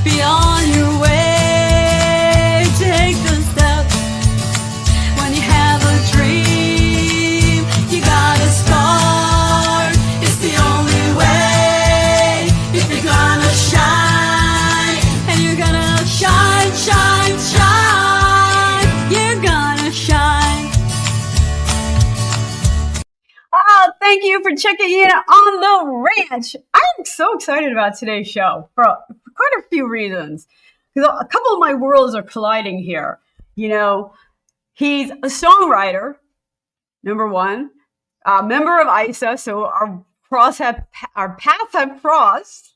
Be on your way. Take the steps. When you have a dream, you gotta start. It's the only way. If you're gonna shine, and you're gonna shine, shine, shine. You're gonna shine. Oh, thank you for checking in on the ranch. I'm so excited about today's show for quite a few reasons. Because a couple of my worlds are colliding here. You know, he's a songwriter, number one, a member of ISA, so our paths have crossed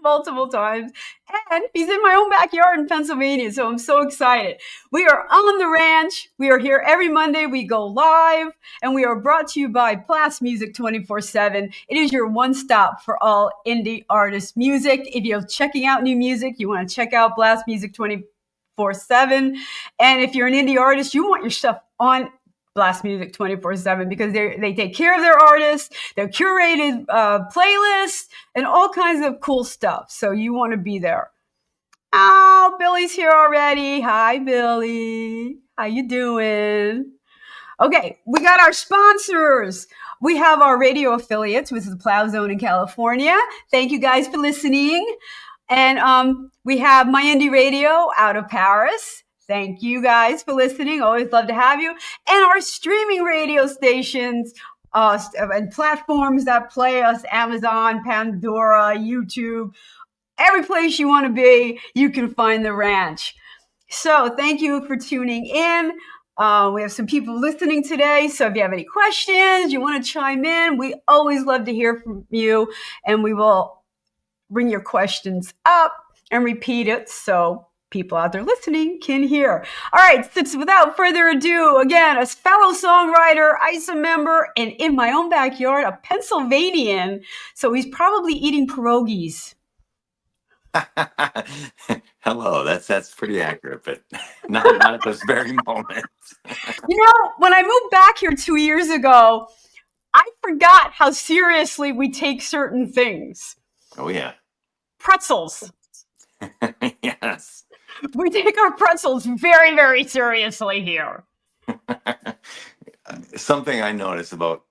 multiple times, and he's in my own backyard in Pennsylvania, so I'm so excited. We are on the ranch. We are here every Monday. We go live, and we are brought to you by Blast Music 24/7. It is your one stop for all indie artist music. If you're checking out new music, you want to check out Blast Music 24/7. And if you're an indie artist, you want your stuff on Blast Music 24/7 because they take care of their artists, their curated playlists, and all kinds of cool stuff. So you want to be there. Oh, Billy's here already. Hi, Billy. How you doing? Okay, we got our sponsors. We have our radio affiliates, which is the Plow Zone in California. Thank you guys for listening. And we have My Indie Radio out of Paris. Thank you guys for listening. Always love to have you. And our streaming radio stations and platforms that play us, Amazon, Pandora, YouTube, every place you want to be, you can find the ranch. So thank you for tuning in. We have some people listening today. So if you have any questions, you want to chime in, we always love to hear from you. And we will bring your questions up and repeat it so people out there listening can hear. All right, so without further ado, again, a fellow songwriter, ISA member, and in my own backyard, a Pennsylvanian. So he's probably eating pierogies. Hello, that's pretty accurate, but not at this very moment. You know, when I moved back here 2 years ago, I forgot how seriously we take certain things. Oh yeah. Pretzels. Yes. We take our pretzels very, very seriously here. Something I notice about,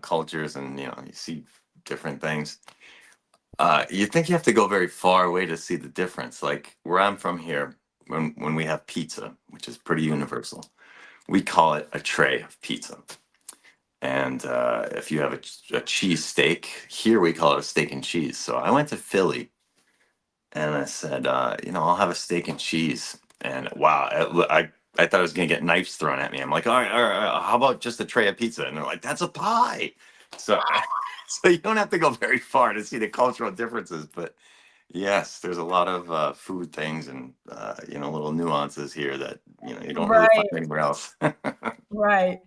cultures and, you see different things. You think you have to go very far away to see the difference. Like where I'm from here, when we have pizza, which is pretty universal, we call it a tray of pizza. And if you have a cheese steak, here we call it a steak and cheese. So I went to Philly and I said, I'll have a steak and cheese. And wow, I thought I was going to get knives thrown at me. I'm like, all right, how about just a tray of pizza? And they're like, that's a pie. So you don't have to go very far to see the cultural differences. But yes, there's a lot of food things and, little nuances here that, you don't really find anywhere else. Right.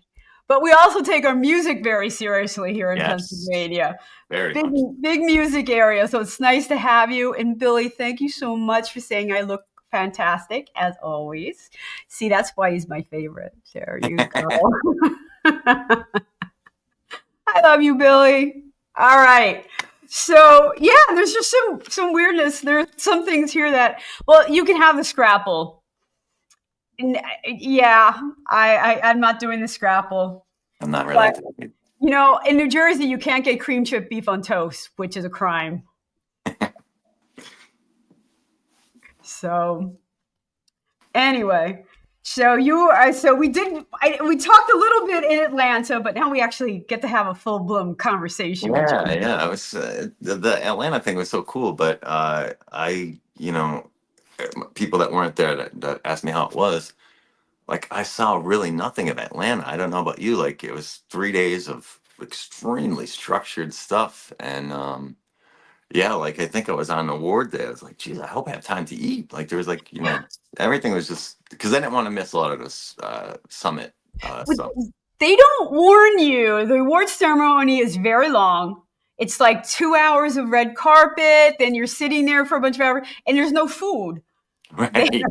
But we also take our music very seriously here in Pennsylvania. Very big music area. So it's nice to have you. And Billy, thank you so much for saying I look fantastic, as always. See, that's why he's my favorite. There you go. I love you, Billy. All right. So, yeah, there's just some weirdness. There's some things here that, well, you can have the scrapple. Yeah, I'm not doing the scrapple. I'm not really. But, in New Jersey, you can't get cream chip beef on toast, which is a crime. So, anyway, so we talked a little bit in Atlanta, but now we actually get to have a full blown conversation. Yeah. It was the Atlanta thing was so cool, but people that weren't there that asked me how it was. Like I saw really nothing of Atlanta. I don't know about you. Like it was 3 days of extremely structured stuff, and like I think I was on award day. I was like, geez, I hope I have time to eat. Like there was everything was just because I didn't want to miss a lot of this summit stuff. They don't warn you. The award ceremony is very long. It's like 2 hours of red carpet. Then you're sitting there for a bunch of hours, and there's no food. Right.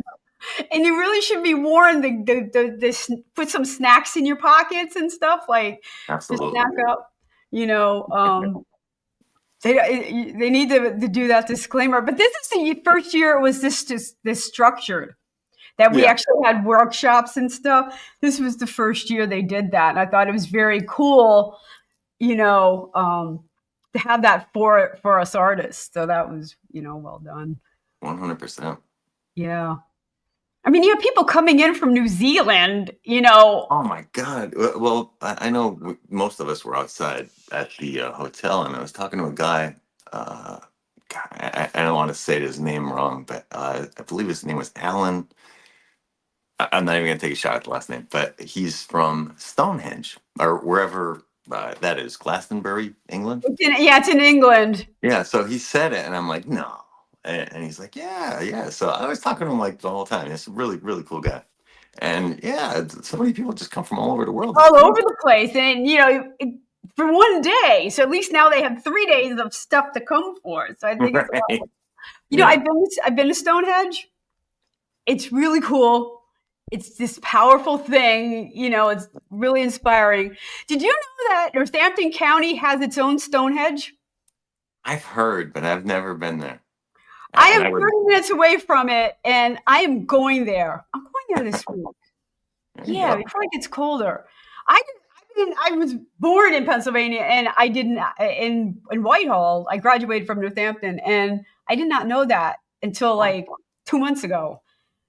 And you really should be warned to put some snacks in your pockets and stuff, like Absolutely. to snack up, They need to do that disclaimer. But this is the first year it was this structured, that we Yeah, actually had workshops and stuff. This was the first year they did that, and I thought it was very cool, you know, to have that for us artists. So that was, well done. 100%. Yeah. I mean, you have people coming in from New Zealand, you know. Oh my God. Well, I know most of us were outside at the hotel, and I was talking to a guy. God, I don't want to say his name wrong, but I believe his name was Alan. I'm not even going to take a shot at the last name, but he's from Stonehenge or wherever that is, Glastonbury, England. Yeah, it's in England. Yeah, so he said it, and I'm like, no. And he's like, yeah, yeah. So I was talking to him like the whole time. He's a really, really cool guy. And yeah, so many people just come from all over the world. It's All crazy. over the place. And, for one day. So at least now they have 3 days of stuff to come for. So I think it's Right. awesome. Yeah. I've been to Stonehenge. It's really cool. It's this powerful thing, it's really inspiring. Did you know that Northampton County has its own Stonehenge? I've heard, but I've never been there. I And am I would, 30 minutes away from it, and I am going there. I'm going there this week. there you Yeah, go. before it gets colder. I was born in Pennsylvania, and I didn't in Whitehall. I graduated from Northampton, and I did not know that until like 2 months ago.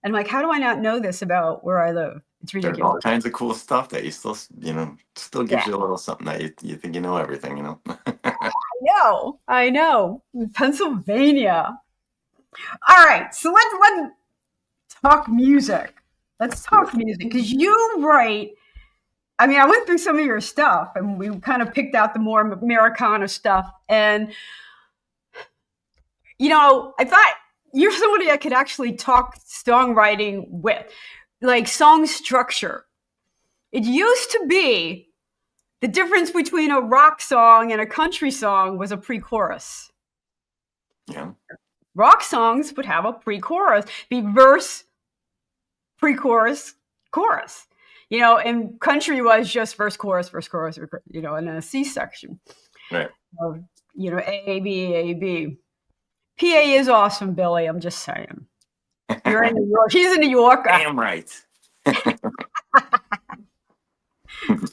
And I'm like, how do I not know this about where I live? It's There's all ridiculous. kinds of cool stuff that you still, still Yeah, gives you a little something that you think you know everything. I know. Pennsylvania. All right, so let's talk music. Let's Let's do talk it. music because you write. I mean, I went through some of your stuff, and we kind of picked out the more Americana stuff. And I thought you're somebody I could actually talk songwriting with, like song structure. It used to be the difference between a rock song and a country song was a pre-chorus. Yeah. Rock songs would have a pre-chorus, be verse, pre-chorus, chorus. And country was just verse, chorus, and then a C section. Right. Of, A, B, A, B. PA is awesome, Billy. I'm just saying. You're in New York. She's a New Yorker. Damn right.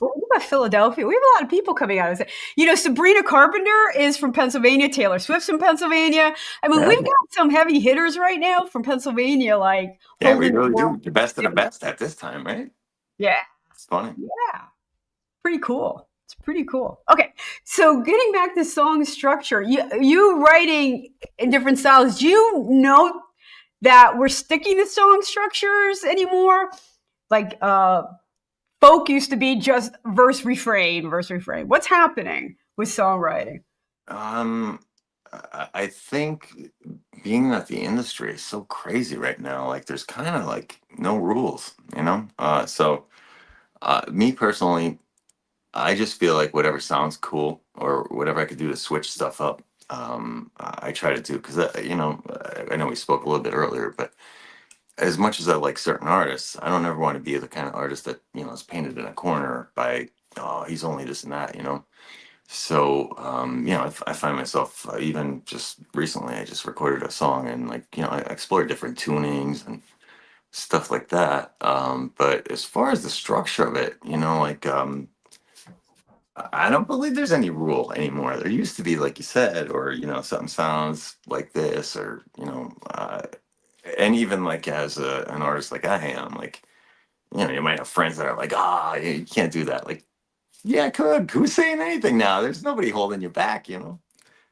Well, what about Philadelphia? We have a lot of people coming out of this. Sabrina Carpenter is from Pennsylvania. Taylor Swift's from Pennsylvania. I mean, Yeah. we've got some heavy hitters right now from Pennsylvania, like Yeah, we holding really it down. do. The best of the best at this time, right? Yeah, It's funny. yeah. Pretty cool. It's pretty cool. Okay, so getting back to song structure, you writing in different styles. Do you know that we're sticking to song structures anymore? Like folk used to be just verse refrain, verse refrain. What's happening with songwriting? Um, I think being that the industry is so crazy right now, like there's kind of like no rules. So me personally, I just feel like whatever sounds cool or whatever I could do to switch stuff up, I try to do because I know we spoke a little bit earlier, but as much as I like certain artists, I don't ever want to be the kind of artist that is painted in a corner by oh he's only this and that. So I find myself even just recently I just recorded a song and like I explored different tunings and stuff like that. But as far as the structure of it, like I don't believe there's any rule anymore. There used to be, like you said, or something sounds like this, or and even like as an artist like I am, like you might have friends that are like, ah, you can't do that. Like, yeah, I could. Who's saying anything now? There's nobody holding you back.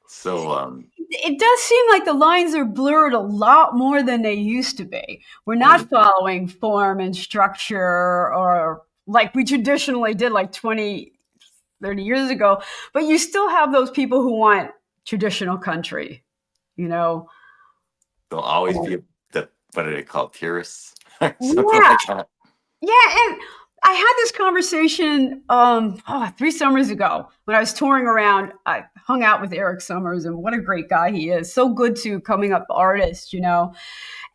So, It does seem like the lines are blurred a lot more than they used to be. We're not following form and structure or like we traditionally did like 20, 30 years ago, but you still have those people who want traditional country, you know? there'll always be what are they called, purists, something Yeah, like that. yeah, and I had this conversation 3 summers ago when I was touring around. I hung out with Eric Summers, and what a great guy he is. So good to coming up artists.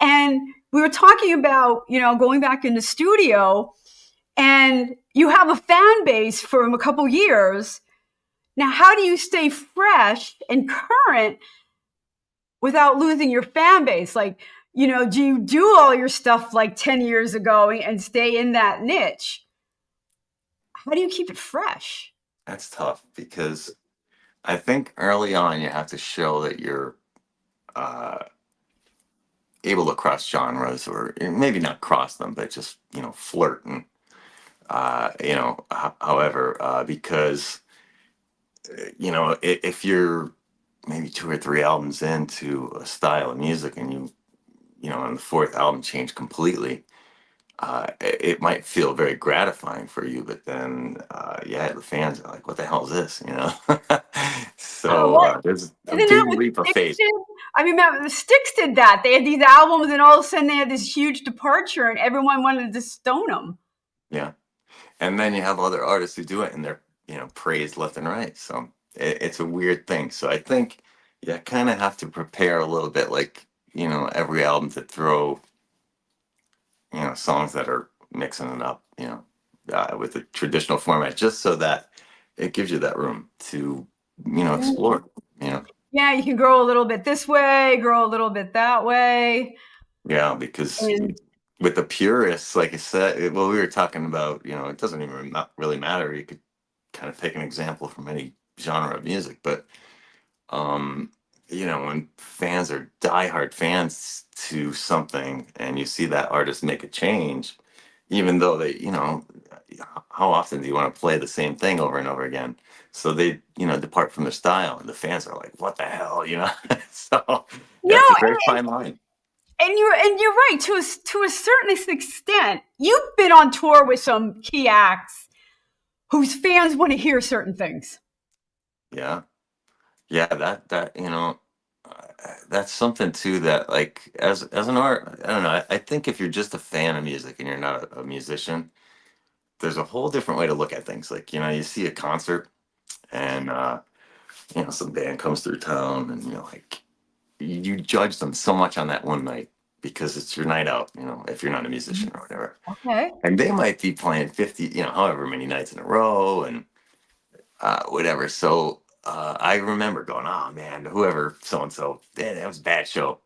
And we were talking about, going back in the studio, and you have a fan base from a couple years Now, how do you stay fresh and current without losing your fan base? Like, do you do all your stuff like 10 years ago and stay in that niche? How do you keep it fresh? That's tough because I think early on you have to show that you're uh, able to cross genres, or maybe not cross them, but just flirt and however, because if you're maybe two or three albums into a style of music and on the fourth album change completely, it might feel very gratifying for you, but then yeah, the fans are like, what the hell is this, Oh, so what? there's a Isn't that big what leap of Styx faith. did? I mean, the Styx did that. They had these albums, and all of a sudden they had this huge departure, and everyone wanted to stone them. Yeah, and then you have other artists who do it and they're praised left and right, so it's a weird thing. So I think you kind of have to prepare a little bit, like every album, to throw songs that are mixing it up, with the traditional format, just so that it gives you that room to explore, you know. Yeah, you can grow a little bit this way, grow a little bit that way, Yeah, because and with the purists, like I said, well, we were talking about, it doesn't even really matter. You could kind of pick an example from any genre of music, but um, when fans are diehard fans to something and you see that artist make a change, even though they, how often do you want to play the same thing over and over again? So they, depart from their style, and the fans are like, what the hell, So you that's a know, very fine line. and you're right to a certain extent. You've been on tour with some key acts whose fans want to hear certain things. Yeah. Yeah, that that's something too, that, like, as an art, I don't know. I think if you're just a fan of music and you're not a musician, there's a whole different way to look at things. Like, you see a concert and some band comes through town, and like, you judge them so much on that one night because it's your night out, if you're not a musician or whatever. Okay. And they might be playing 50, however many nights in a row, and whatever. So I remember going, oh man, whoever so and so, that was a bad show.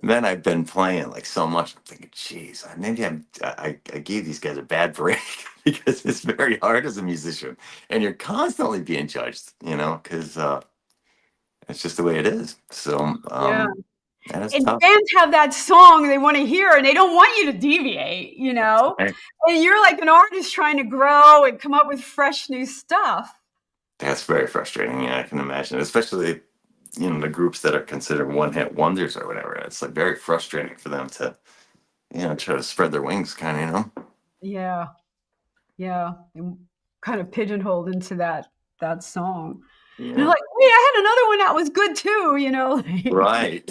And then I've been playing like so much. I'm thinking, geez, maybe I gave these guys a bad break because it's very hard as a musician, and you're constantly being judged, because it's just the way it is. So Yeah. that is And tough. fans have that song they want to hear, and they don't want you to deviate. Right? And you're like an artist trying to grow and come up with fresh new stuff. That's very frustrating. Yeah, I can imagine, especially the groups that are considered one-hit wonders or whatever. It's like very frustrating for them to try to spread their wings, kind of, Yeah, yeah. And kind of pigeonholed into that song. And you're Yeah. like, wait, I had another one that was good too. Right.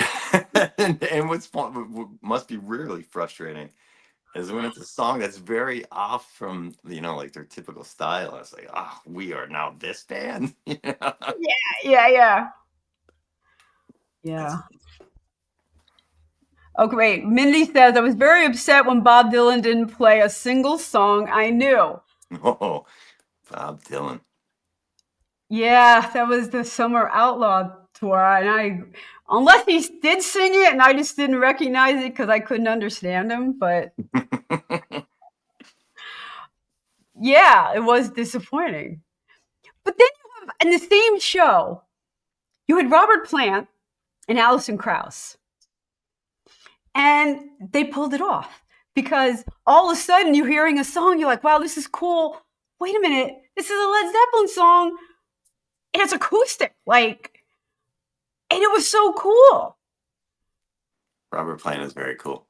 And what's what must be really frustrating is when it's a song that's very off from, like, their typical style. It's like, oh, we are now this band. Yeah, yeah. That's, Yeah. Okay, wait. Mindy says, I was very upset when Bob Dylan didn't play a single song I knew. oh, Bob Dylan. Yeah, that was the Summer Outlaw tour, and unless he did sing it, and I just didn't recognize it because I couldn't understand him. But yeah, it was disappointing. But then you have in the same show, you had Robert Plant and Alison Krauss, and they pulled it off because all of a sudden you're hearing a song, you're like, "Wow, this is cool." Wait a minute, this is a Led Zeppelin song, and it's acoustic, and it was so cool. Robert Plant is very cool.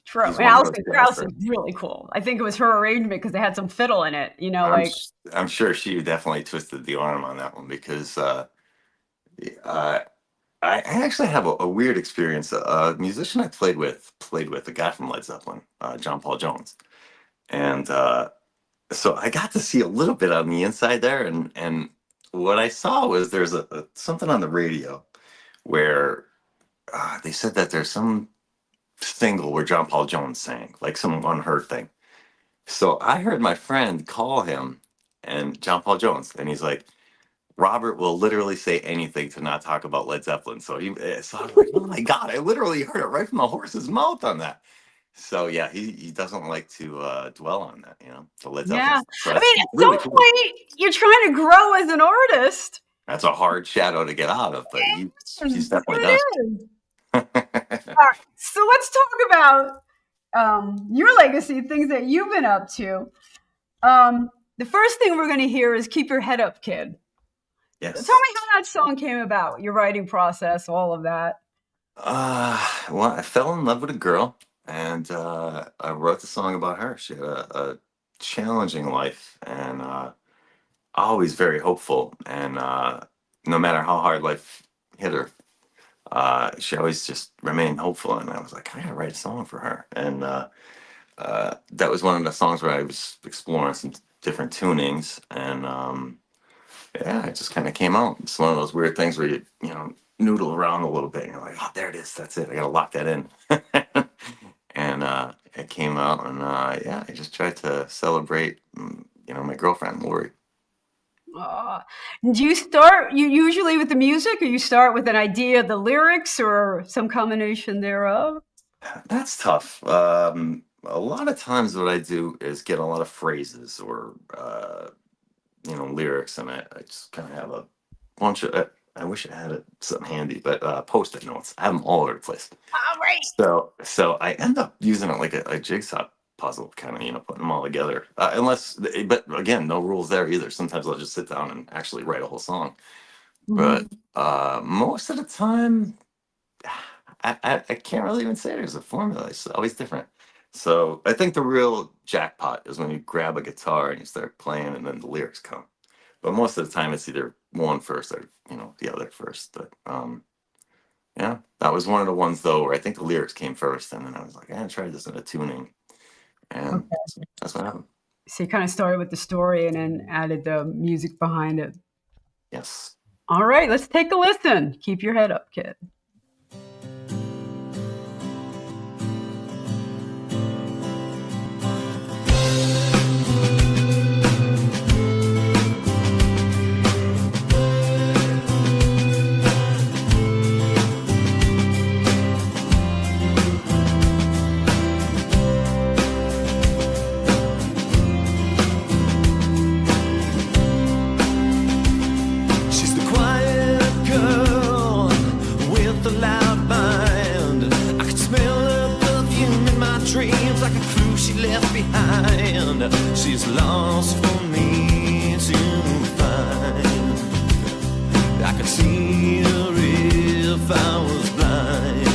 True. He's And one of those Alison guys Krauss that is really cool. I think it was her arrangement because they had some fiddle in it, I'm sure she definitely twisted the arm on that one, because uh, I actually have a weird experience. A musician I played with a guy from Led Zeppelin, John Paul Jones, and so I got to see a little bit on the inside there, and what I saw was there's a something on the radio where they said that there's some single where John Paul Jones sang, like some unheard thing. So I heard my friend call him and John Paul Jones, and he's like, Robert will literally say anything to not talk about Led Zeppelin. So I was like, oh my God, I literally heard it right from the horse's mouth on that. So yeah, he doesn't like to dwell on that, the Led Zeppelin Yeah. stuff. So I that's mean, at really some cool. point, you're trying to grow as an artist. That's a hard shadow to get out of, but he's definitely done. It is. All right. So let's talk about your legacy, things that you've been up to. The first thing we're going to hear is "Keep Your Head Up, Kid." Yes. Tell me how that song came about, your writing process, all of that. Well, I fell in love with a girl, and I wrote the song about her. She had a challenging life, and always very hopeful. And no matter how hard life hit her, she always just remained hopeful. And I was like, I gotta write a song for her. And that was one of the songs where I was exploring some different tunings, and yeah, it just kind of came out. It's one of those weird things where you noodle around a little bit, and you're like, oh, there it is, that's it, I gotta lock that in. And it came out, and yeah, I just tried to celebrate my girlfriend Lori. Do you start usually with the music, or you start with an idea of the lyrics, or some combination thereof? That's tough. A lot of times what I do is get a lot of phrases or lyrics, and I just kind of have a bunch of. I wish I had something handy, but post-it notes. I have them all over the place. All right. So I end up using it like a jigsaw puzzle, kind of putting them all together. But again, no rules there either. Sometimes I'll just sit down and actually write a whole song. Mm-hmm. But most of the time, I can't really even say there's a formula. It's always different. So I think the real jackpot is when you grab a guitar and you start playing, and then the lyrics come. But most of the time, it's either one first or the other first. But yeah, that was one of the ones though where I think the lyrics came first, and then I was like, I tried this in a tuning, and that's what happened. So you kind of started with the story and then added the music behind it. Yes. All right, let's take a listen. Keep your head up, kid. She's lost for me to find. I could see her if I was blind.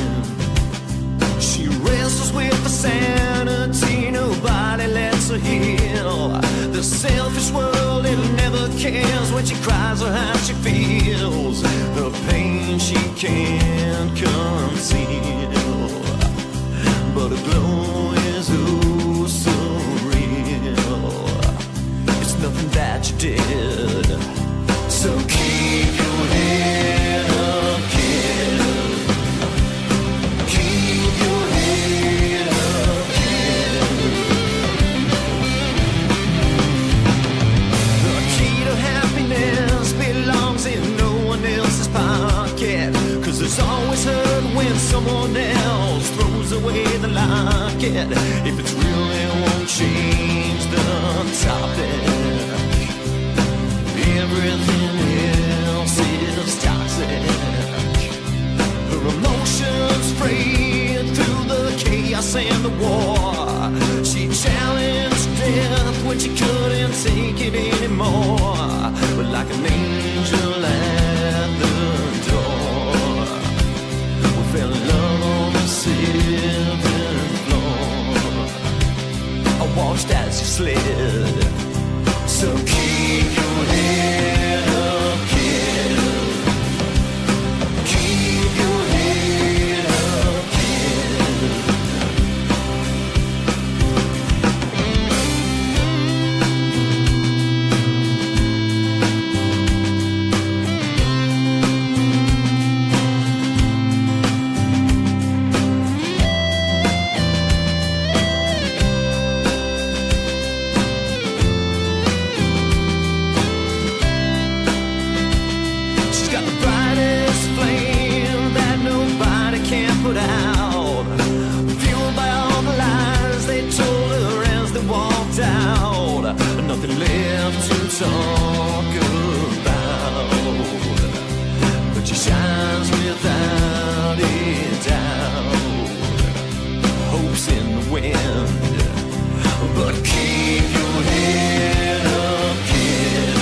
She wrestles with the sanity nobody lets her heal. The selfish world, it never cares when she cries or how she feels. The pain she can't conceal, but a glow is oh so nothing that you did. So keep your head up, kid. Keep your head up, kid. The key to happiness belongs in no one else's pocket. 'Cause there's always hurt when someone else throws away the locket. If it's real, it won't change the topic. Everything else is toxic. Her emotions frayed through the chaos and the war. She challenged death when she couldn't take it anymore. But like an angel at the door, we fell in love on the 7th floor. I watched as she slid. So keep your head up, kid. Keep your head up, kid. nothing left to talk about, but she shines without a doubt. Hope's in the wind, but keep your head up, kid.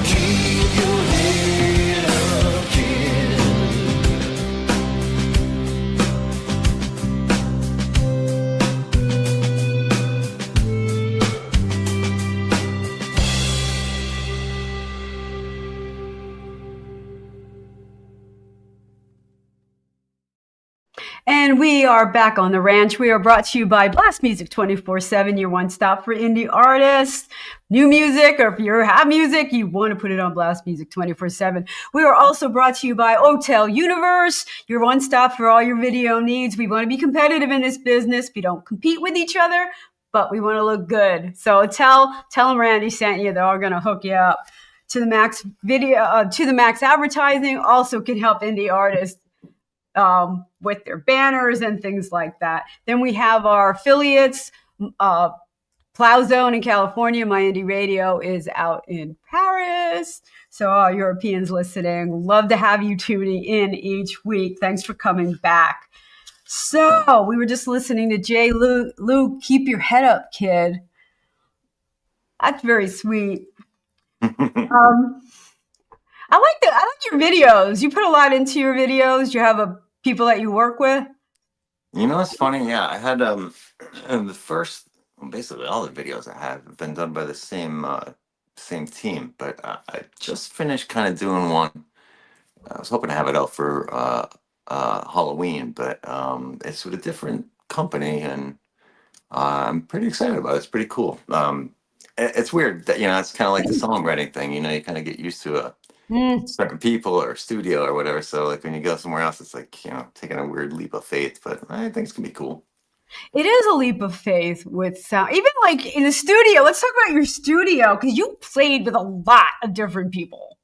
Keep your head up, kid. And we are back on the ranch. We are brought to you by Blast Music 24/7, your one stop for indie artists, new music, or if you have music, you want to put it on Blast Music 24/7. We are also brought to you by Hotel Universe, your one stop for all your video needs. We want to be competitive in this business. We don't compete with each other, but we want to look good. So tell them Randie sent you. They're all going to hook you up. To the Max video, to the Max advertising also can help indie artists with their banners and things like that. Then we have our affiliates, Plow Zone in California. My Indie Radio is out in Paris. So all Europeans listening, love to have you tuning in each week. Thanks for coming back. So we were just listening to Jay Lou, keep your head up, kid. That's very sweet. I like your videos. You put a lot into your videos. You have people that you work with. You know, it's funny. Yeah, I had the first, well, basically all the videos I have been done by the same team. But I just finished kind of doing one. I was hoping to have it out for Halloween, but it's with a different company, and I'm pretty excited about it. It's pretty cool. It's weird that, it's kind of like the songwriting thing. You kind of get used to certain people or studio or whatever. So like when you go somewhere else, it's like, taking a weird leap of faith, but I think it's gonna be cool. It is a leap of faith with sound. Even like in the studio, let's talk about your studio, because you played with a lot of different people.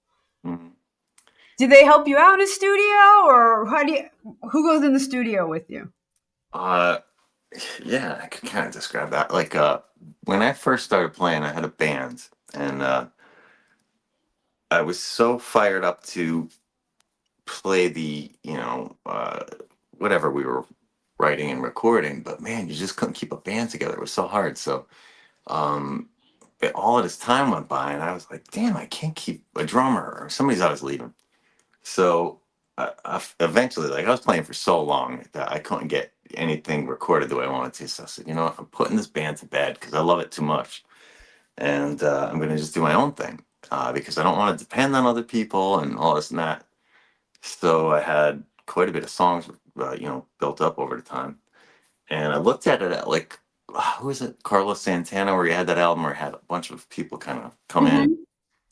Mm-hmm. Do they help you out in the studio, or who goes in the studio with you? Yeah, I could kind of describe that. Like when I first started playing, I had a band, and I was so fired up to play the, whatever we were writing and recording, but man, you just couldn't keep a band together. It was so hard. So all of this time went by, and I was like, damn, I can't keep a drummer, or somebody's always leaving. So eventually, like, I was playing for so long that I couldn't get anything recorded the way I wanted to. So I said, I'm putting this band to bed because I love it too much. And I'm going to just do my own thing because I don't want to depend on other people and all this and that. So I had quite a bit of songs, built up over the time. And I looked at it at like, who is it? Carlos Santana, where he had that album where he had a bunch of people kind of come in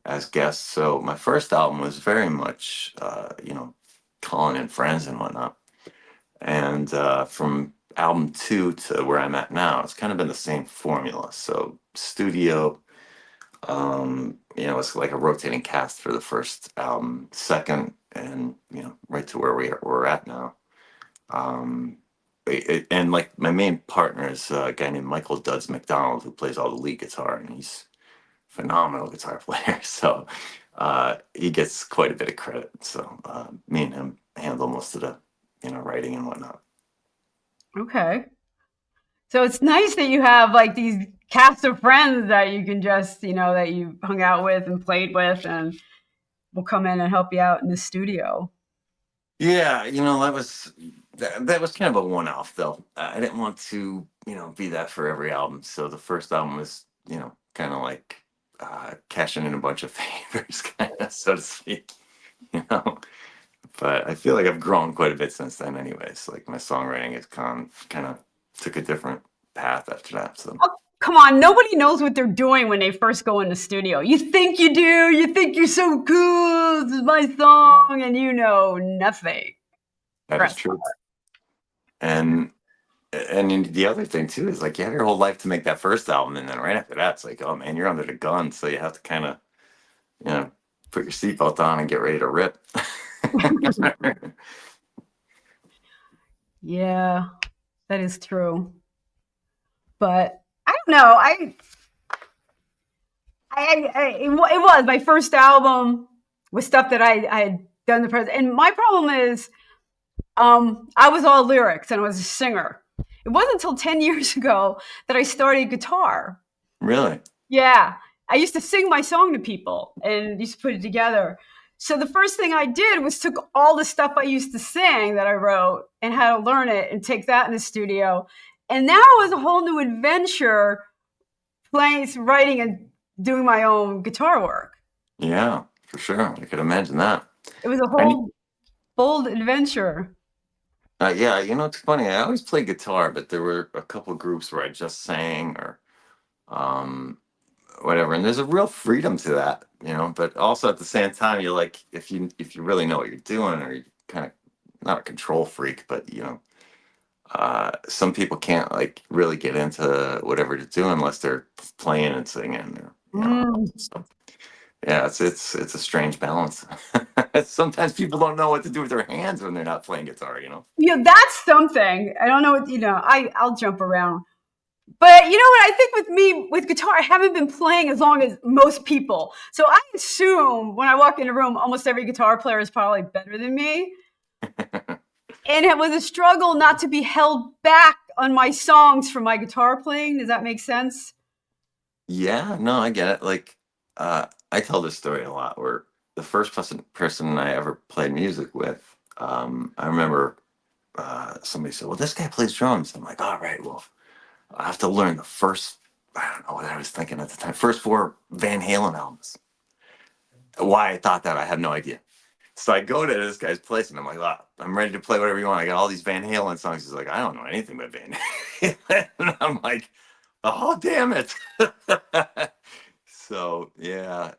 as guests. So my first album was very much, calling in friends and whatnot. And from album 2 to where I'm at now, it's kind of been the same formula. So studio, it's like a rotating cast for the first album, second, and right to where we're at now. And like my main partner is a guy named Michael Duds McDonald, who plays all the lead guitar, and he's a phenomenal guitar player. So he gets quite a bit of credit. So me and him handle most of the writing and whatnot. Okay. So it's nice that you have like these cast of friends that you can just, that you hung out with and played with, and will come in and help you out in the studio. Yeah, that was kind of a one-off though. I didn't want to, be that for every album. So the first album was, kind of like cashing in a bunch of favors, kind of, so to speak, But I feel like I've grown quite a bit since then anyways. Like my songwriting has kind of took a different path after that. So come on, nobody knows what they're doing when they first go in the studio. You think you do, you think you're so cool, this is my song, and you know nothing. that is true. And the other thing too is like you have your whole life to make that first album, and then right after that, it's like, oh man, you're under the gun, so you have to kind of, put your seatbelt on and get ready to rip. Yeah, that is true. But I don't know. it was my first album with stuff that I had done the present. And my problem is, I was all lyrics and I was a singer. It wasn't until 10 years ago that I started guitar. Really? Yeah. I used to sing my song to people and used to put it together. So the first thing I did was took all the stuff I used to sing that I wrote and how to learn it and take that in the studio. And now it was a whole new adventure playing, writing, and doing my own guitar work. Yeah, for sure. I could imagine that. It was a whole bold adventure. Yeah, it's funny. I always played guitar, but there were a couple groups where I just sang or um, whatever. And there's a real freedom to that, But also at the same time, you're like, if you really know what you're doing, or you kind of not a control freak, but some people can't like really get into whatever they're doing unless they're playing and singing. So, yeah, it's a strange balance. Sometimes people don't know what to do with their hands when they're not playing guitar. That's something. I don't know what, I'll jump around. But you know what? I think with me, with guitar, I haven't been playing as long as most people. So I assume when I walk in a room, almost every guitar player is probably better than me. And it was a struggle not to be held back on my songs from my guitar playing. Does that make sense? Yeah, no, I get it. Like, I tell this story a lot where the first person I ever played music with, I remember somebody said, well, this guy plays drums. I'm like, all right, well, I have to learn the first, I don't know what I was thinking at the time, first 4 Van Halen albums. Why I thought that, I have no idea. So I go to this guy's place and I'm like, oh, I'm ready to play whatever you want. I got all these Van Halen songs. He's like, I don't know anything about Van Halen. And I'm like, oh, damn it. So yeah,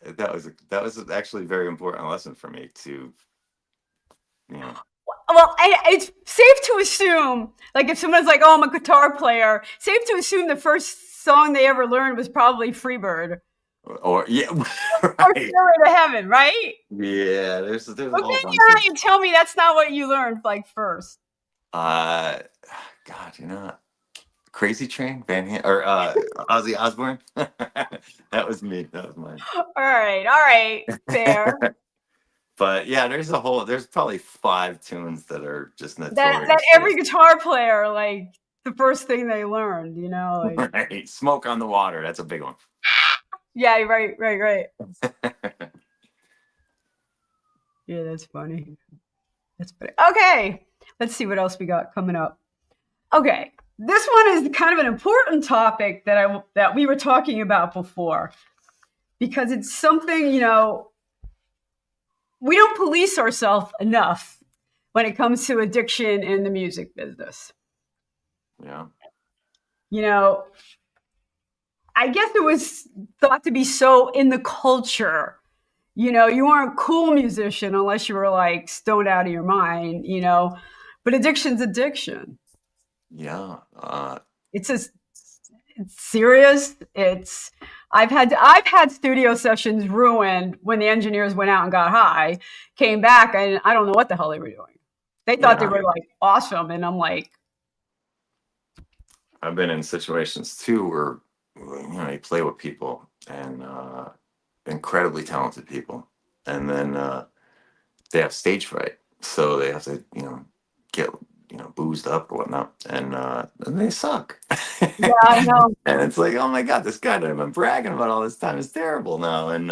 that was actually a very important lesson for me to, Well, it's safe to assume, like if someone's like, oh, I'm a guitar player, safe to assume the first song they ever learned was probably Freebird. Or yeah, Or right. Stairway to Heaven, right? Yeah, there's a whole Okay, bunch yeah, you tell me that's not what you learned like first. God, Crazy Train, or Ozzy Osbourne. That was me. That was mine. All right, fair. But yeah, there's probably 5 tunes that are just notorious. That every guitar player, like the first thing they learned, like, right. Smoke on the Water. That's a big one. Yeah, right. Yeah, that's funny. Okay, let's see what else we got coming up. Okay, this one is kind of an important topic that we were talking about before, because it's something, we don't police ourselves enough when it comes to addiction in the music business. Yeah. I guess it was thought to be so in the culture. You weren't a cool musician unless you were like stoned out of your mind, but addiction's addiction. Yeah. It's serious. I've had studio sessions ruined when the engineers went out and got high, came back, and I don't know what the hell they were doing. They thought they were like awesome, and I'm like, I've been in situations too where you play with people and incredibly talented people, and then they have stage fright, so they have to get boozed up or whatnot, and they suck. yeah, I know. And it's like, oh my god, this guy that I've been bragging about all this time is terrible now. And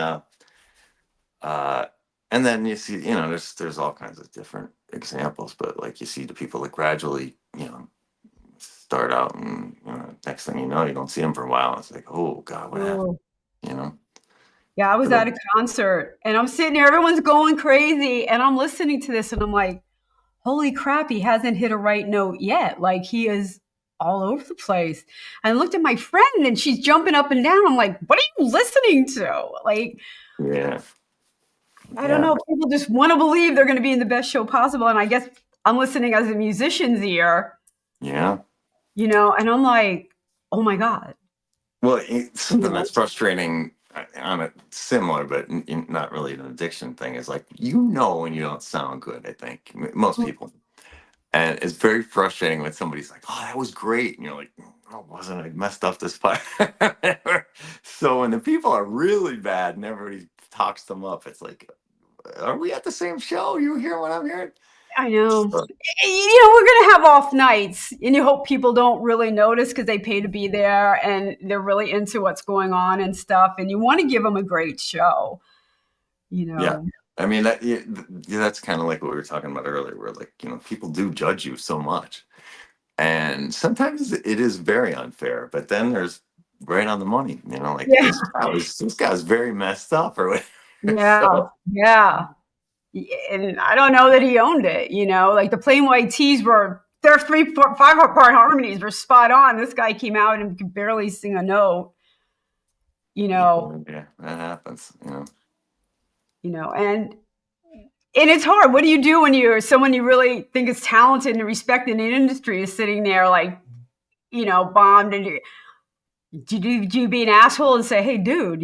then you see, there's all kinds of different examples, but like you see the people that gradually, start out, and next thing you know, you don't see them for a while. It's like, oh god, what happened? Yeah, I was at a concert and I'm sitting there, everyone's going crazy, and I'm listening to this and I'm like, holy crap, he hasn't hit a right note yet. Like, he is all over the place. And I looked at my friend and she's jumping up and down. I'm like, what are you listening to? Like, yeah. I don't know. People just want to believe they're going to be in the best show possible. And I guess I'm listening as a musician's ear. Yeah. And I'm like, oh my God. Well, something that's frustrating on a similar, but not really an addiction thing, is like, when you don't sound good, I think. Most people. And it's very frustrating when somebody's like, oh, that was great. And you're like, no, it wasn't. I messed up this part. So when the people are really bad and everybody talks them up, it's like, are we at the same show? You hear what I'm hearing? I know. So, We're going to have off nights, and you hope people don't really notice because they pay to be there and they're really into what's going on and stuff. And you want to give them a great show, yeah. I mean, that's kind of like what we were talking about earlier, where like, people do judge you so much. And sometimes it is very unfair, but then there's right on the money, like Yeah. this guy was very messed up or whatever. Yeah. So, Yeah. And I don't know that he owned it, like the Plain White Tees their 3, 4, 5-part harmonies were spot on. This guy came out and could barely sing a note, yeah, that happens, and it's hard. What do you do when you're someone you really think is talented and respected in the industry is sitting there like, bombed, and do you be an asshole and say, hey, dude,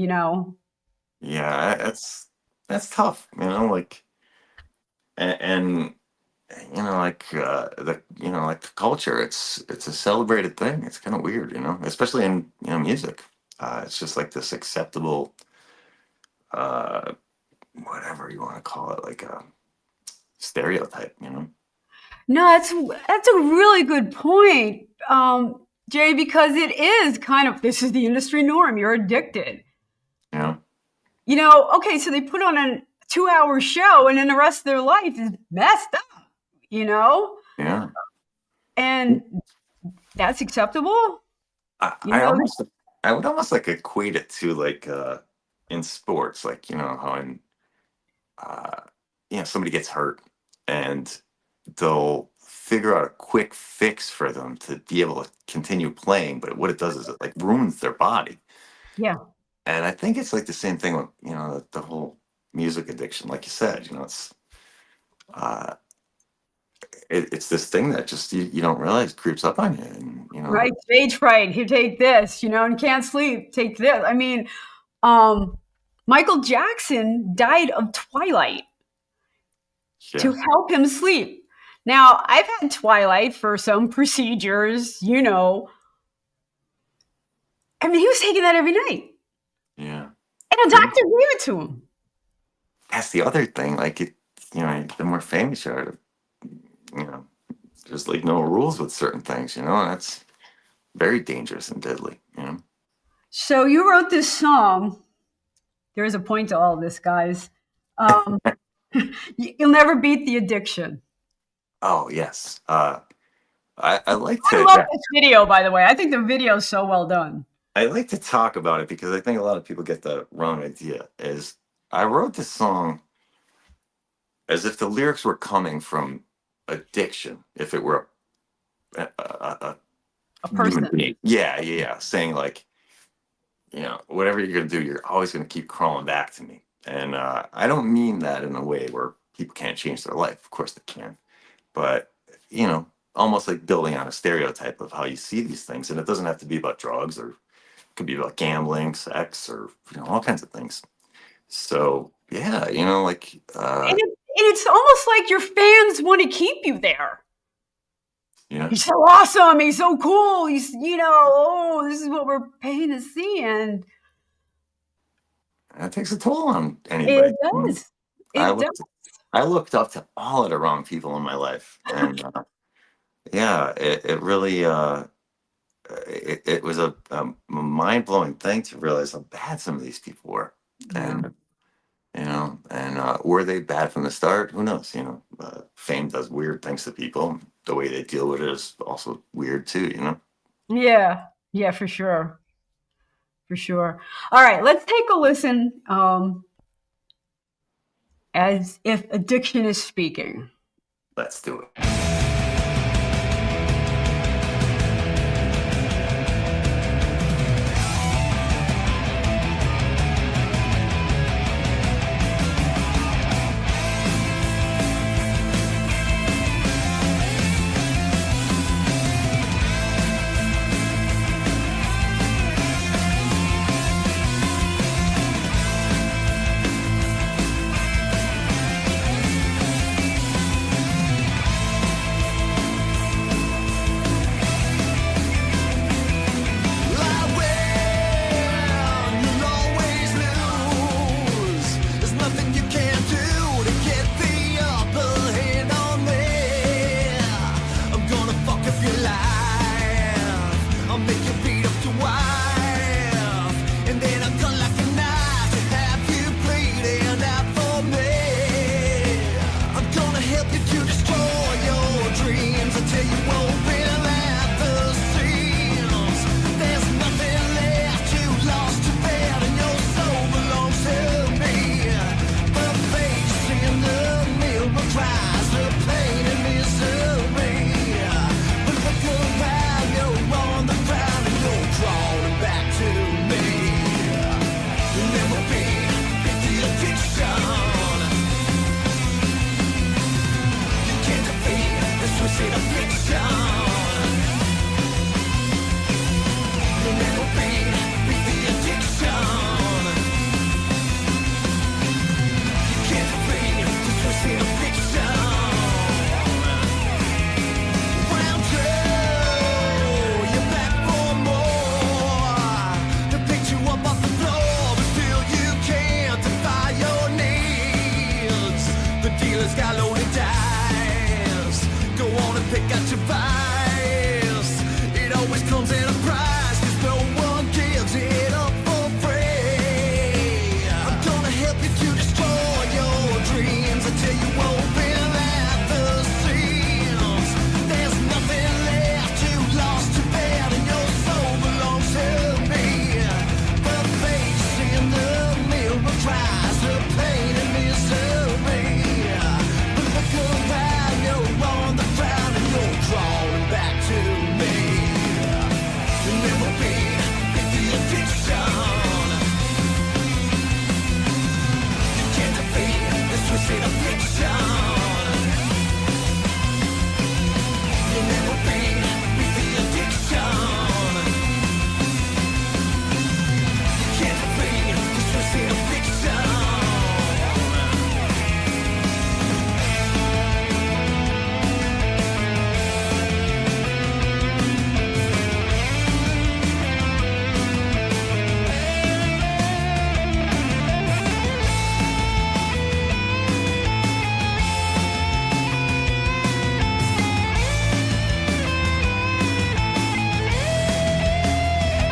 Yeah, that's tough, like, and like like the culture, it's a celebrated thing. It's kind of weird, especially in music. It's just like this acceptable, uh, whatever you want to call it, like a stereotype, No, that's a really good point, Jay, because it is kind of, this is the industry norm. You're addicted. Yeah. Okay, so they put on a 2-hour show and then the rest of their life is messed up, Yeah. And that's acceptable. I would almost like equate it to like in sports, like how in somebody gets hurt and they'll figure out a quick fix for them to be able to continue playing, but what it does is it like ruins their body. Yeah. And I think it's like the same thing with the whole music addiction, like you said. It's this thing that just you don't realize creeps up on you, and Right, stage fright. Here, take this, and can't sleep. Take this. I mean, Michael Jackson died of twilight to help him sleep. Now, I've had twilight for some procedures, I mean, he was taking that every night. Yeah. And a doctor gave it to him. That's the other thing. Like, the more famous you are, there's like no rules with certain things, and that's very dangerous and deadly, So you wrote this song. There is a point to all of this, guys. You'll never beat the addiction. Oh, yes. I like to. I love this video, by the way. I think the video is so well done. I like to talk about it because I think a lot of people get the wrong idea. Is I wrote this song as if the lyrics were coming from addiction. If it were a person. Yeah. Saying like, whatever you're going to do, you're always going to keep crawling back to me. And I don't mean that in a way where people can't change their life. Of course they can. But, almost like building on a stereotype of how you see these things. And it doesn't have to be about drugs, or it could be about gambling, sex, or, all kinds of things. So, yeah, like. And it's almost like your fans want to keep you there. Yeah. He's so awesome. He's so cool. He's, this is what we're paying to see. And that takes a toll on anybody. It does. I looked up to all of the wrong people in my life. And yeah, it really, it was a mind-blowing thing to realize how bad some of these people were. Yeah. And were they bad from the start? Who knows? Fame does weird things to people. The way they deal with it is also weird too, Yeah, for sure. For sure. All right, let's take a listen. As if addiction is speaking. Let's do it. twisted affliction. You'll never beat the addiction. You can't defeat the twisted affliction. Round two, you're back for more. To pick you up off the floor, but still you can't defy your needs. The dealer's got loaded dice. Go on and pick out your vice. It always comes at a price, 'cause no one gives it up for free. I'm gonna help you to destroy your dreams until you open at the seams. There's nothing left, you lost your bed and your soul belongs to me. The face in the mirror cries the pain and misery. But look around, you're on the ground and you're crawling back to me. You'll never beat the addiction. You can't defeat the twisted affliction. You'll never beat the addiction. You can't defeat the twisted affliction.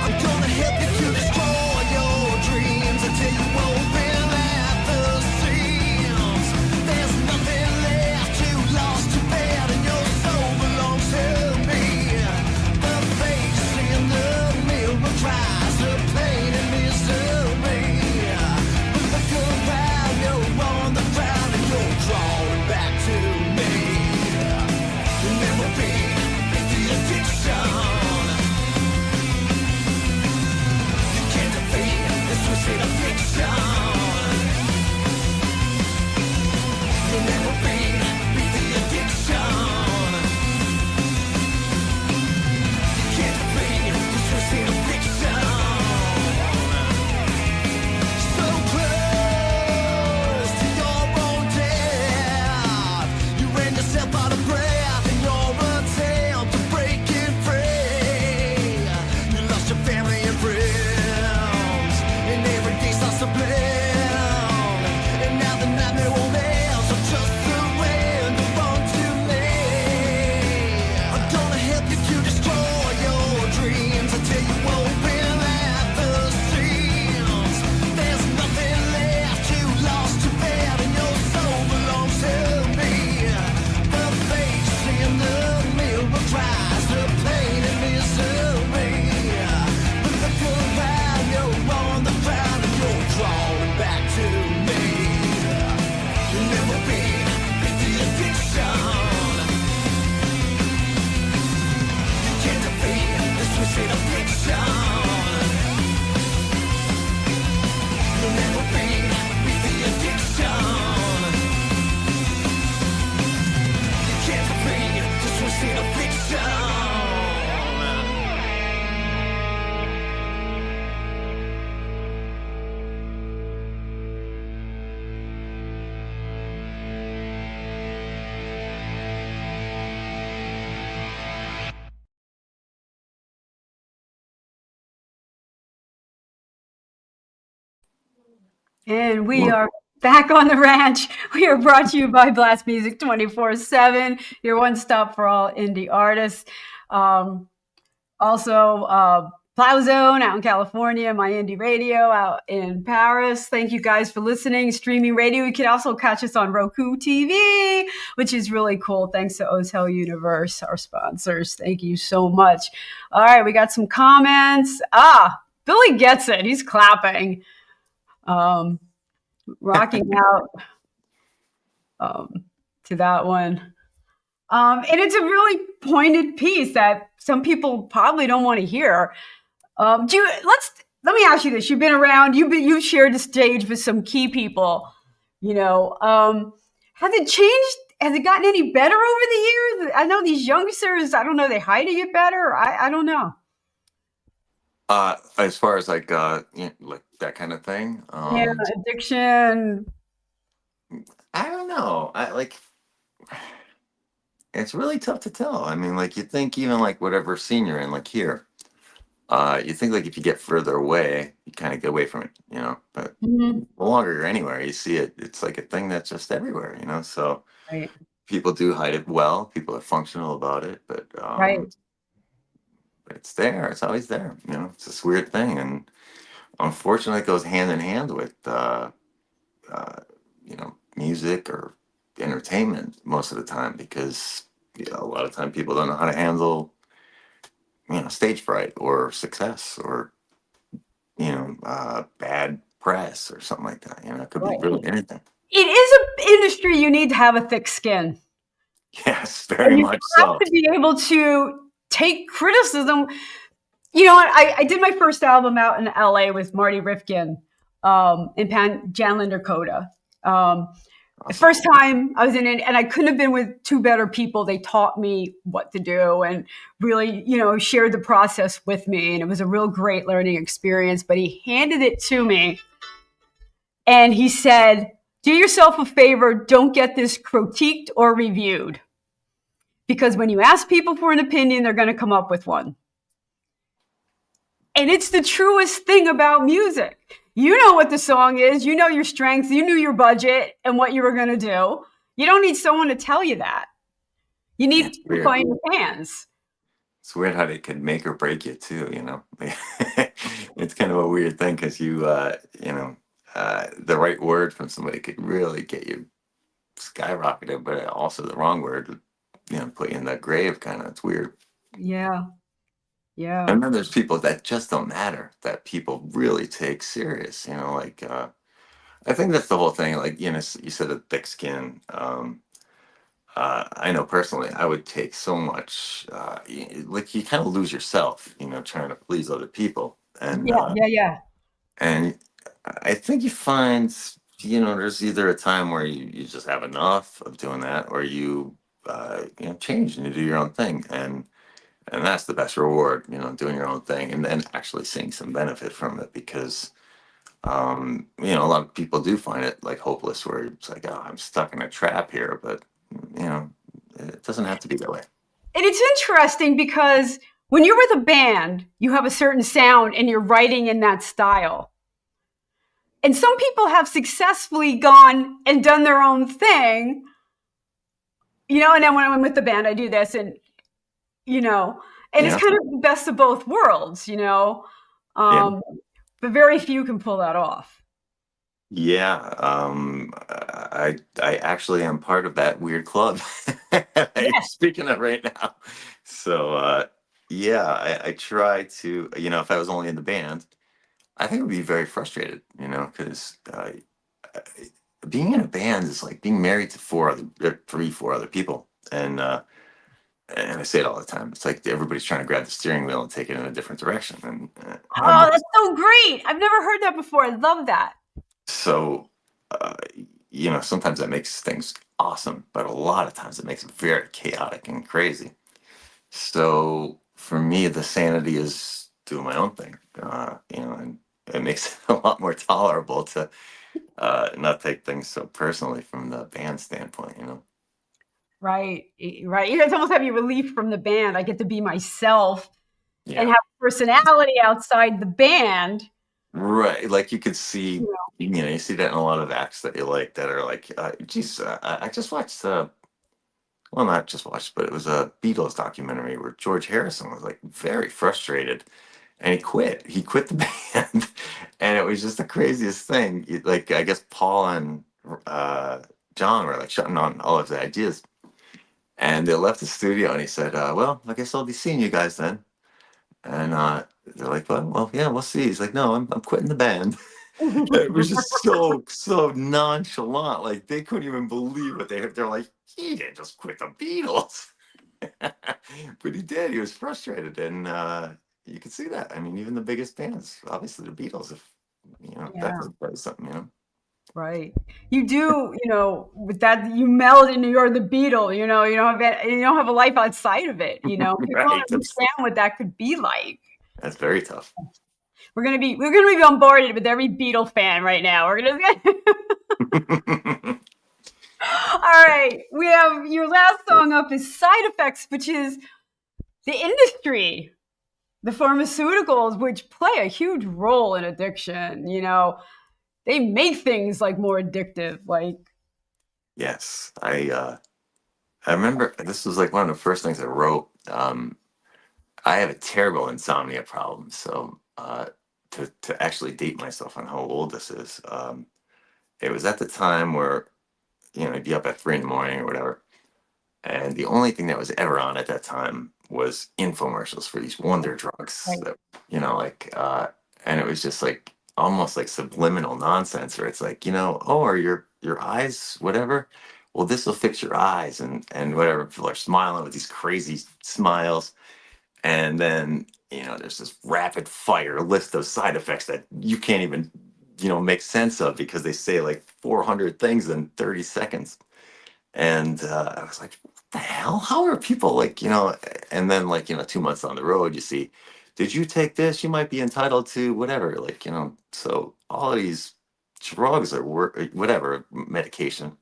I'm gonna help you to destroy your dreams until you open at the seams. There's nothing left, you lost your bed and your soul belongs to me. The face in the mirror cries the pain and misery. But look around, you're on the ground and you're crawling back to me. You'll never beat the addiction. You can't defeat the twisted affliction. You'll never beat the addiction. You can't defeat the twisted affliction. So close to your own death, you ran yourself out of breath in your attempt to break it free. You lost your family and friends, and every day starts to blend. And now the nightmare won't end, so just surrender unto me. I'm gonna help you to destroy your dreams until you open at the seams. There's nothing left, you lost your bed and your soul belongs to me. The face in the mirror cries the pain and misery. But look around, you're on the ground and you're crawling back to me. You'll never beat the addiction. You can't defeat the twisted affliction. You'll never beat the addiction. You can't defeat the twisted affliction. And we are back on the ranch. We are brought to you by Blast Music 24/7, your one-stop for all indie artists. Also, Plow Zone out in California, My Indie Radio out in Paris. Thank you guys for listening. Streaming radio. You can also catch us on Roku TV, which is really cool. Thanks to Hotel Universe, our sponsors. Thank you so much. All right, we got some comments. Billy gets it. He's clapping. Rocking out to that one. And it's a really pointed piece that some people probably don't want to hear. Let me ask you this. You've been around, you've shared the stage with some key people, has it changed has it gotten any better over the years? I know these youngsters, I don't know, they hide it better. I don't know. As far as like like that kind of thing, Yeah, addiction. I don't know. I like it's really tough to tell. I mean, like you think even like whatever scene you're in, like here, you think like if you get further away, you kind of get away from it, you know. But Mhm. the longer you're anywhere, you see it. It's like a thing that's just everywhere, you know. So Right, people do hide it well. People are functional about it, right, but it's there. It's always there. You know, it's this weird thing, and unfortunately, it goes hand in hand with uh, you know, music or entertainment most of the time because you know, a lot of time people don't know how to handle you know stage fright or success or you know bad press or something like that. You know, it could be right. really anything. It is an industry you need to have a thick skin. Yes, And very you much have so. to be able to take criticism. You know what? I did my first album out in LA with Marty Rifkin in Janlander Coda. The Awesome. first time I was in it, and I couldn't have been with two better people. They taught me what to do and really, you know, shared the process with me. And it was a real great learning experience. But he handed it to me and he said, do yourself a favor, don't get this critiqued or reviewed. Because when you ask people for an opinion, they're going to come up with one. And it's the truest thing about music. You know what the song is, you know your strengths, you knew your budget and what you were going to do. You don't need someone to tell you that. You It's need to weird. find your fans. It's weird how they could make or break you too. You know, it's kind of a weird thing because you know, the right word from somebody could really get you skyrocketed, but also the wrong word would, you know, put you in that grave kind of. It's weird. Yeah, yeah, And then there's people that just don't matter that people really take serious. You know, like I think that's the whole thing. Like you know, you said a thick skin. I know personally, I would take so much. Like you kind of lose yourself, you know, trying to please other people, yeah, yeah, yeah. and I think you find, you know, there's either a time where you just have enough of doing that, or you know, change and you do your own thing, and that's the best reward, you know, doing your own thing, and then actually seeing some benefit from it, because you know, a lot of people do find it like hopeless, where it's like, oh, I'm stuck in a trap here, but you know, it doesn't have to be that way. And it's interesting because when you're with a band, you have a certain sound and you're writing in that style. And some people have successfully gone and done their own thing, you know, and then when I'm with the band, I do this and, you know, and it's Yeah. kind of the best of both worlds, you know. Yeah. Um, but very few can pull that off. Yeah, I actually am part of that weird club I'm Yes. speaking of right now. So yeah, I try to, you know, if I was only in the band, I think I would be very frustrated, you know, because being in a band is like being married to three, four other people, and I say it all the time. It's like everybody's trying to grab the steering wheel and take it in a different direction, and Oh, that's so great. I've never heard that before. I love that. so, uh, you know, sometimes that makes things awesome, but a lot of times it makes it very chaotic and crazy. So for me, the sanity is doing my own thing, you know, and it makes it a lot more tolerable to not take things so personally from the band standpoint, you know. Right. Right. It's almost have you relief from the band. I get to be myself and Yeah, have personality outside the band. right. Like you could see, You know, you know, you see that in a lot of acts that you like that are like, geez, I just watched well, not just watched, but it was a Beatles documentary where George Harrison was like very frustrated and he quit. He quit the band. And it was just the craziest thing. Like, I guess Paul and uh, John were like shutting on all of the ideas. And they left the studio and he said, well, I guess I'll be seeing you guys then. And they're like, well, yeah, we'll see. He's like, no, I'm quitting the band. It was just so nonchalant. Like they couldn't even believe what they're like. He didn't just quit the Beatles, but he did. He was frustrated, and you could see that. I mean, even the biggest bands, obviously the Beatles, if you know, yeah. definitely plays something. You know, Right. You do, with that you meld and you're the beetle, you don't have a life outside of it, People don't Right. understand what that could be like. That's very tough. We're gonna be bombarded with every Beatle fan right now. We're gonna All right. We have your last song up is Side Effects, which is the industry, the pharmaceuticals, which play a huge role in addiction. They make things like more addictive. Like, Yes, I remember this was like one of the first things I wrote. I have a terrible insomnia problem, so to actually date myself on how old this is, it was at the time where I'd be up at 3 in the morning or whatever, and the only thing that was ever on at that time was infomercials for these wonder drugs right. that and it was just like almost like subliminal nonsense, where it's like, oh, are your eyes whatever, well, this will fix your eyes, and whatever, people are smiling with these crazy smiles, and then there's this rapid fire list of side effects that you can't even make sense of, because they say like 400 things in 30 seconds. And I was like, what the hell? How are people like, and then like, 2 months down the road, you see, did you take this? You might be entitled to whatever, like, so all of these drugs or whatever medication,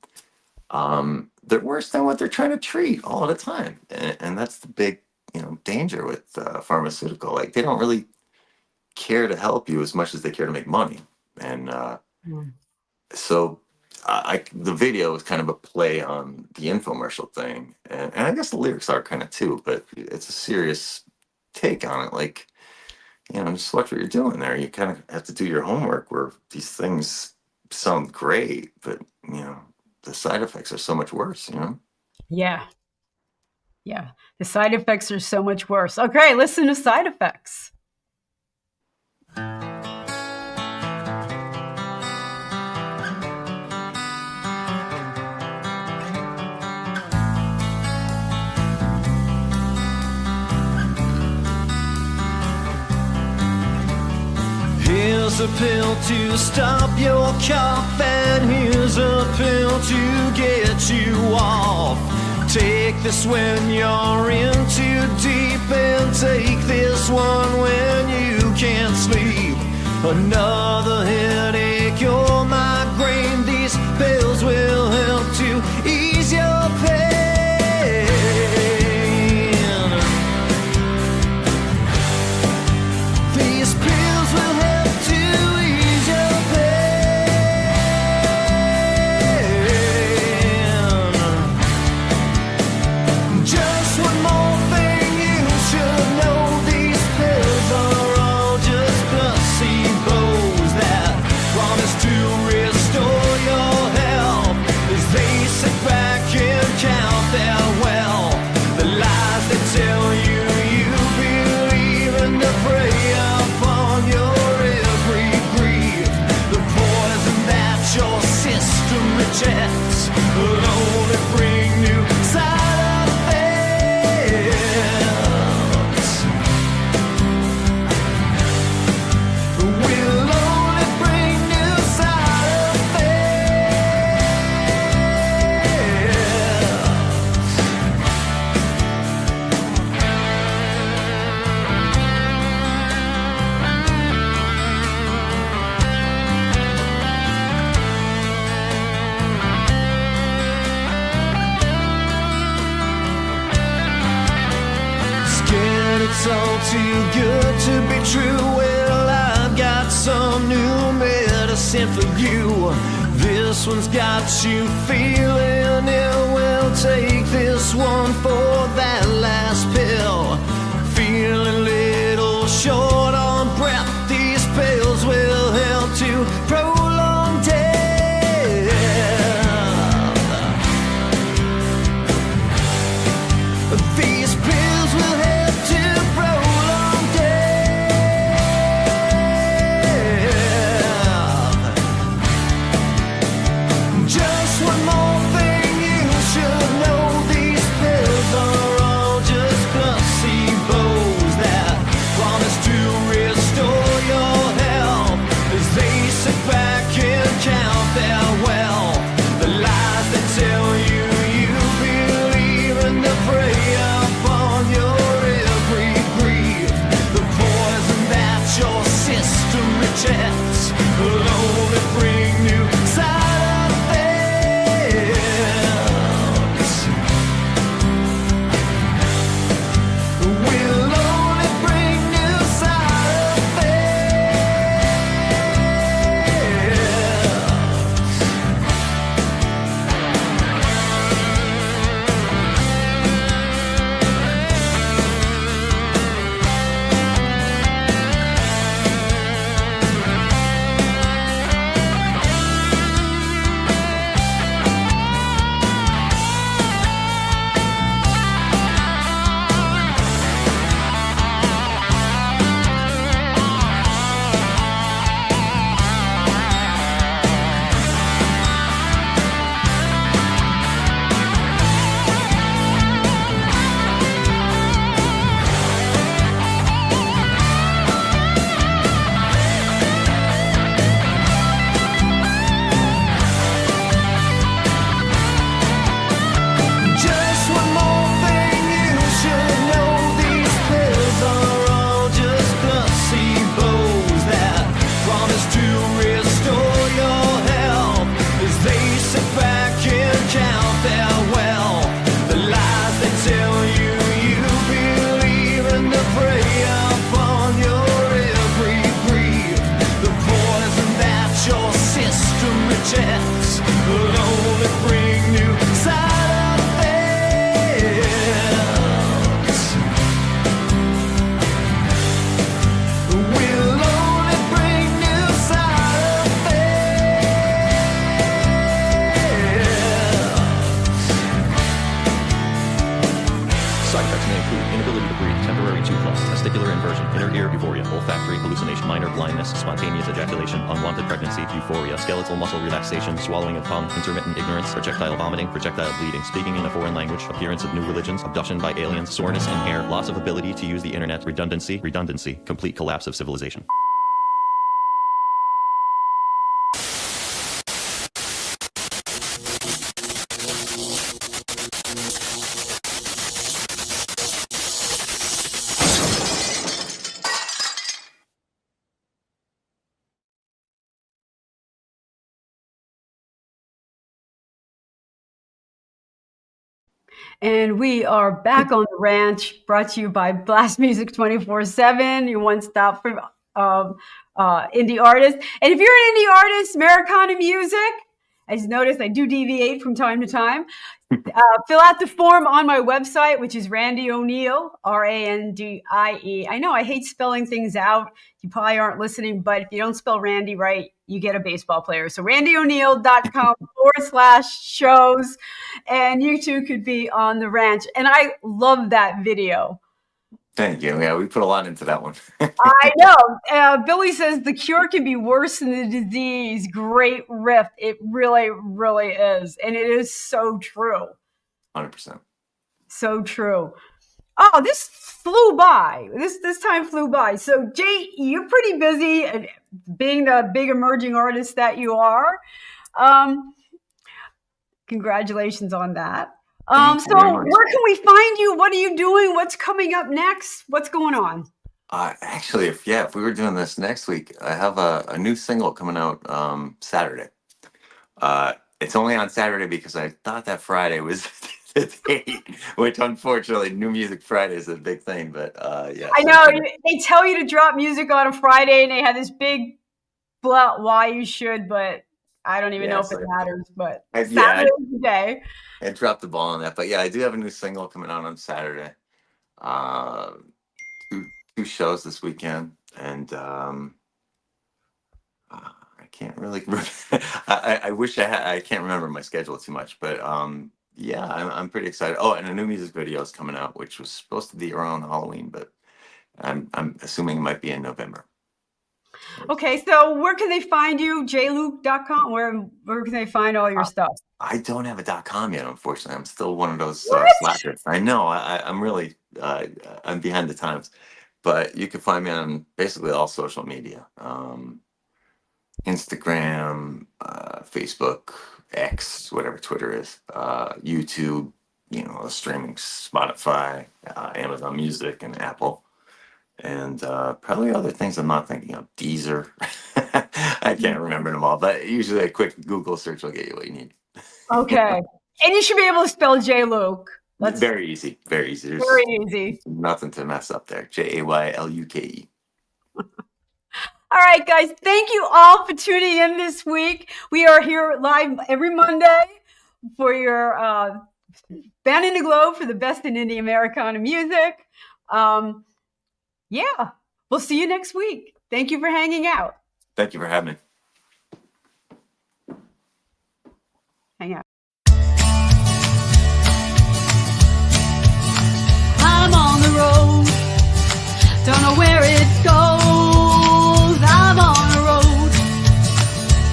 they're worse than what they're trying to treat all the time. And that's the big, danger with pharmaceutical. Like, they don't really care to help you as much as they care to make money. And Mm. so the video is kind of a play on the infomercial thing, and I guess the lyrics are kind of too, but it's a serious take on it. Like, just watch what you're doing there. You kind of have to do your homework, where these things sound great, but the side effects are so much worse. Yeah. Yeah. The side effects are so much worse. Okay, listen to Side Effects. Here's a pill to stop your cough, and here's a pill to get you off. Take this when you're in too deep, and take this one when you can't sleep. Another headache or migraine, these pills will help to ease your pain. These pills will help to ease your pain. Just one more thing you should know, these pills are all just placebos that promise to restore your health, as they sit back and count their wealth. The lies they tell you, you believe, and to prey upon your every grief. The poison that your system rejects will only bring new side effects. Will only bring new side effects. Scared it's all too good to be true. Well, I've got some new medicine for you. This one's got you feeling ill. Well, take this one for that last pill. Feeling a little short on breath, these pills will help to prolong death. These pills will help to prolong death. Just one more thing you should know, these pills are effects may include inability to breathe, temporary tooth loss, testicular inversion, inner ear euphoria, olfactory hallucination, minor blindness, spontaneous ejaculation, unwanted pregnancy, euphoria, skeletal muscle relaxation, swallowing of tongue, intermittent ignorance, projectile vomiting, projectile bleeding, speaking in a foreign language, appearance of new religions, abduction by aliens, soreness in hair, loss of ability to use the internet, redundancy, complete collapse of civilization. And we are back on the ranch, brought to you by Blast Music 24/7, your one stop for indie artists. And if you're an indie artist, Americana music, as you notice, I do deviate from time to time. Fill out the form on my website, which is Randie O'Neill, Randie. I know I hate spelling things out. You probably aren't listening, but if you don't spell Randy right, you get a baseball player. So randieo'neill.com/shows, and you too could be on the ranch. And I love that video. Thank you. Yeah, we put a lot into that one. I know. Billy says the cure can be worse than the disease. Great riff. It really, really is. And it is so true. 100%. So true. Oh, this flew by. This time flew by. So, Jay, you're pretty busy being the big emerging artist that you are. Congratulations on that. So where can we find you? What are you doing? What's coming up next? What's going on? Actually, if we were doing this next week, I have a new single coming out Saturday. It's only on Saturday because I thought that Friday was the date, which unfortunately, New Music Friday is a big thing. But yeah, I know they tell you to drop music on a Friday, and they have this big blah why you should, but I don't even know if it matters. But Saturday's the day. I dropped the ball on that, but yeah, I do have a new single coming out on Saturday. Two shows this weekend, and I can't really. I wish I can't remember my schedule too much, but yeah, I'm pretty excited. Oh, and a new music video is coming out, which was supposed to be around Halloween, but I'm assuming it might be in November. Okay, so where can they find you? jluke.com? Where can they find all your stuff? I don't have a .com yet, unfortunately. I'm still one of those slackers. I know. I'm really I'm behind the times, but you can find me on basically all social media: Instagram, Facebook, X, whatever Twitter is, YouTube. Streaming, Spotify, Amazon Music, and Apple. And probably other things I'm not thinking of. Deezer. I can't remember them all, but usually a quick Google search will get you what you need. Okay. And you should be able to spell J. Luke. That's very easy. Very easy. There's very easy. Nothing to mess up there. JAYLUKE. All right, guys. Thank you all for tuning in this week. We are here live every Monday for your Band in the Globe for the best in indie Americana music. Yeah, we'll see you next week. Thank you for hanging out. Thank you for having me. Hang out. I'm on the road, don't know where it goes. I'm on the road,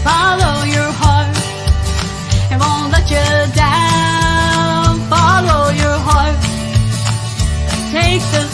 follow your heart, it won't let you down. Follow your heart, take the